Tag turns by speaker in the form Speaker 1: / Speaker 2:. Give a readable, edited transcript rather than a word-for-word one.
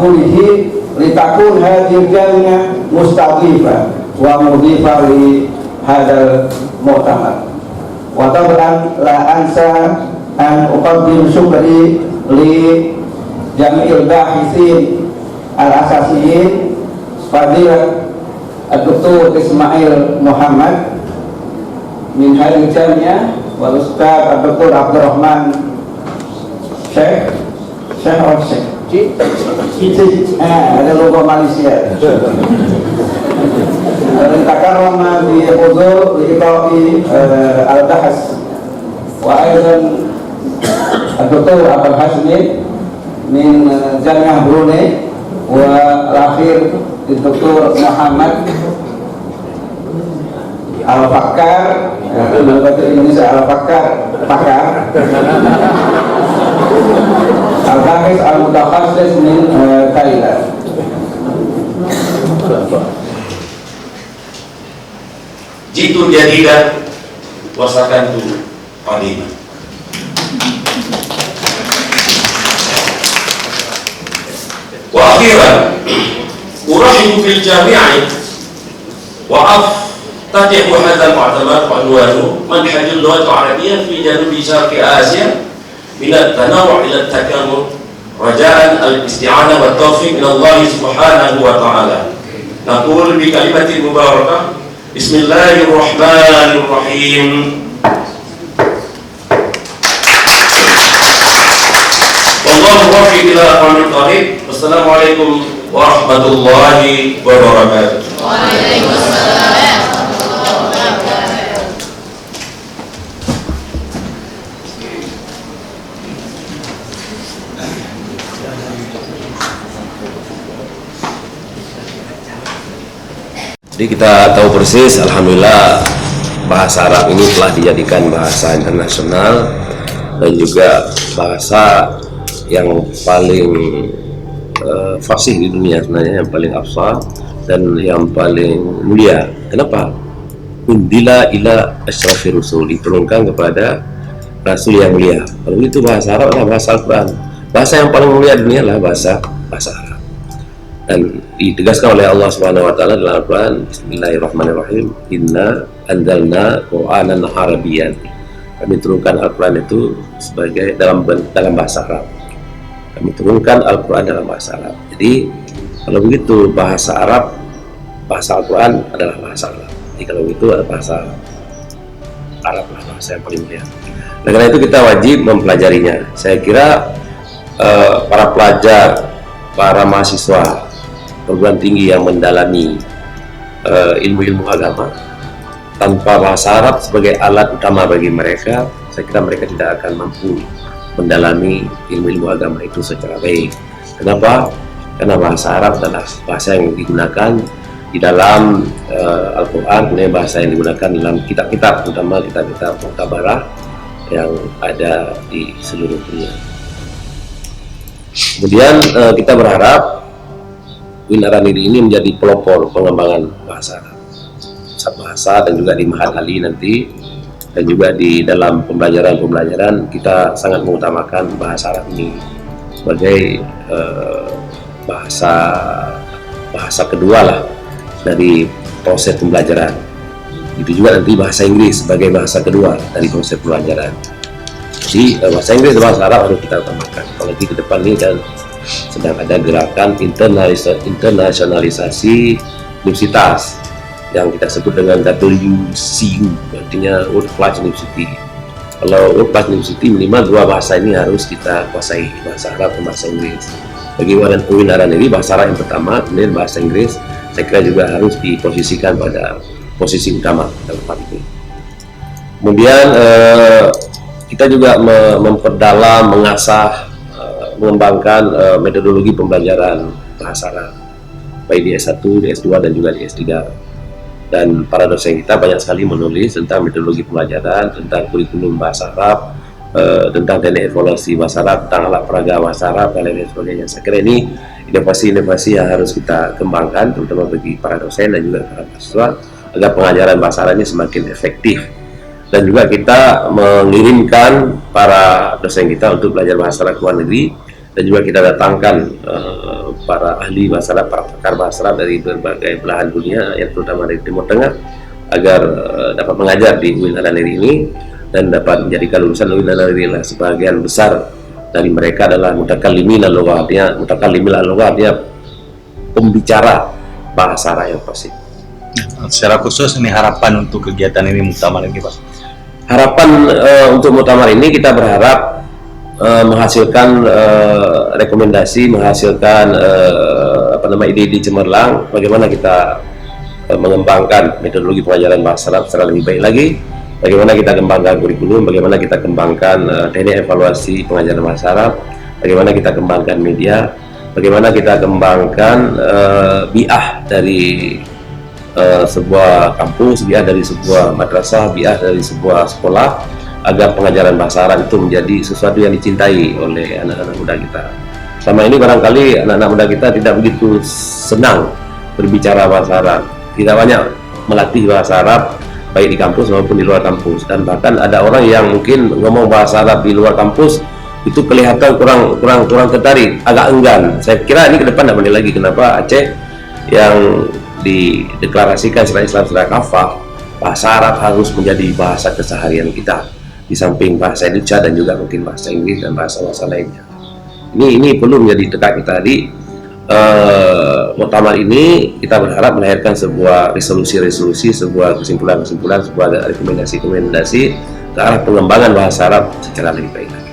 Speaker 1: kulihi litakun hadhihi jami'ah mustadhifa wa mudhifa li hadzal mu'tamar. Wa tab'an la ansa an uqaddim syukri li jami'il bahithin al-asasiyin Fadilat Dr. Ismail Muhammad min hadhihi jami'ah wal Ustaz Dr. Abdurrahman Syekh ada logo Malaysia. Takarrama bi hudur liqa'i al-bahs wa aidan Dr. Abdul Hasmi min Jami'ah Brunei wa al-akhir Dr. Muhammad Al-Fakkar, bahasa Indonesia Al-Fakkar, pakar Al-Bahis Al-Mutakhasis min Thailand.
Speaker 2: Jitu jadidan wasakan tu qadimah. Wa akhiran urahibu fil jami'i wa aftatihu hadzal mu'tamar wa anwaru manhajul lughat al-arabiyyah fi janubi syarqi Asia min at-tanawwu' ila at-takamul raja'an al-isti'anah wa tawfiq min Allah subhanahu wa ta'ala. Naqul bi kalimatin mubarakah Bismillahirrahmanirrahim. Wallahu muwaffiq ila aqwamit thariq. Wassalamualaikum warahmatullahi wabarakatuh. Waalaikumsalam.
Speaker 3: Jadi kita tahu persis, alhamdulillah bahasa Arab ini telah dijadikan bahasa internasional dan juga bahasa yang paling fasih di dunia sebenarnya, yang paling afsah dan yang paling mulia. Kenapa? Undila ila asyrafir rusul, diturunkan kepada rasul yang mulia. Kalau itu bahasa Arab adalah bahasa Al-Quran. Bahasa yang paling mulia di dunia adalah bahasa Arab. Dan ditegaskan oleh Allah Subhanahu wa taala dalam Al-Qur'an, Bismillahirrahmanirrahim, Inna anzalna Qur'anan Arabiyyan. Kami turunkan Al-Qur'an itu sebagai dalam bahasa Arab. Kami turunkan Al-Qur'an dalam bahasa Arab. Jadi kalau begitu bahasa Arab, bahasa Al-Qur'an adalah bahasa Arab. Jadi kalau begitu ada bahasa Arab lah bahasa yang paling mulia. Nah, karena itu kita wajib mempelajarinya. Saya kira para pelajar, para mahasiswa perguruan tinggi yang mendalami ilmu-ilmu agama tanpa bahasa Arab sebagai alat utama bagi mereka, saya kira mereka tidak akan mampu mendalami ilmu-ilmu agama itu secara baik. Kenapa? Karena bahasa Arab adalah bahasa yang digunakan di dalam Al-Quran, kemudian bahasa yang digunakan dalam kitab-kitab, terutama kitab-kitab Mu'tabarah yang ada di seluruh dunia. Kemudian kita berharap Win-Aranidi ini menjadi pelopor pengembangan bahasa Arab, bahasa dan juga di Ma'had Ali nanti, dan juga di dalam pembelajaran kita sangat mengutamakan bahasa Arab ini sebagai bahasa kedua lah dari proses pembelajaran. Itu juga nanti bahasa Inggris sebagai bahasa kedua dari proses pembelajaran. Jadi bahasa Inggris dan bahasa Arab harus kita utamakan. Apalagi ke depan ini kan sedang ada gerakan internasionalisasi universitas yang kita sebut dengan WCU, artinya World Class University. Kalau World Class University minimal dua bahasa ini harus kita kuasai, bahasa Arab dan bahasa Inggris. Bagi Win-Aranidi bahasa Arab yang pertama, kemudian bahasa Inggris saya kira juga harus diposisikan pada posisi utama dalam hal ini. Kemudian kita juga memperdalam, mengasah, mengembangkan metodologi pembelajaran bahasa Arab baik di S1, di S2 dan juga di S3. Dan para dosen kita banyak sekali menulis tentang metodologi pembelajaran, tentang kurikulum bahasa Arab, tentang teknik evaluasi bahasa Arab, tentang alat peraga bahasa Arab dan lain sebagainya. Saya kira ini inovasi-inovasi yang harus kita kembangkan, terutama bagi para dosen dan juga para mahasiswa, agar pengajaran bahasa Arabnya semakin efektif. Dan juga kita mengirimkan para dosen kita untuk belajar bahasa Arab ke luar negeri dan juga kita datangkan para ahli bahasa Arab, para pakar bahasa Arab dari berbagai belahan dunia, yang terutama dari Timur Tengah, agar dapat mengajar di UIN Al-Nadiri ini dan dapat menjadikan lulusan UIN Al-Nadiri lah sebagian besar dari mereka adalah mutakallimin al-lughatnya, pembicara bahasa Arab yang fasih.
Speaker 4: Secara khusus ini harapan untuk kegiatan ini muktamar ini, Pak.
Speaker 3: Harapan untuk muktamar ini kita berharap menghasilkan rekomendasi, menghasilkan ide-ide cemerlang bagaimana kita mengembangkan metodologi pengajaran bahasa Arab secara lebih baik lagi, bagaimana kita kembangkan kurikulum, bagaimana kita kembangkan teknik evaluasi pengajaran bahasa Arab, bagaimana kita kembangkan media, bagaimana kita kembangkan bi'ah dari sebuah kampus, bi'ah dari sebuah madrasah, bi'ah dari sebuah sekolah, agar pengajaran bahasa Arab itu menjadi sesuatu yang dicintai oleh anak-anak muda kita. Selama ini barangkali anak-anak muda kita tidak begitu senang berbicara bahasa Arab, tidak banyak melatih bahasa Arab baik di kampus maupun di luar kampus, dan bahkan ada orang yang mungkin ngomong bahasa Arab di luar kampus itu kelihatan kurang tertarik, agak enggan. Saya kira ini ke depan tidak boleh lagi. Kenapa Aceh yang dideklarasikan secara Islam secara kafah, bahasa Arab harus menjadi bahasa keseharian kita di samping bahasa Indonesia dan juga mungkin bahasa Inggris dan bahasa lainnya. Ini perlu menjadi tekad kita di muktamar ini. Kita berharap melahirkan sebuah resolusi, sebuah kesimpulan, sebuah rekomendasi ke arah pengembangan bahasa Arab secara lebih baik lagi.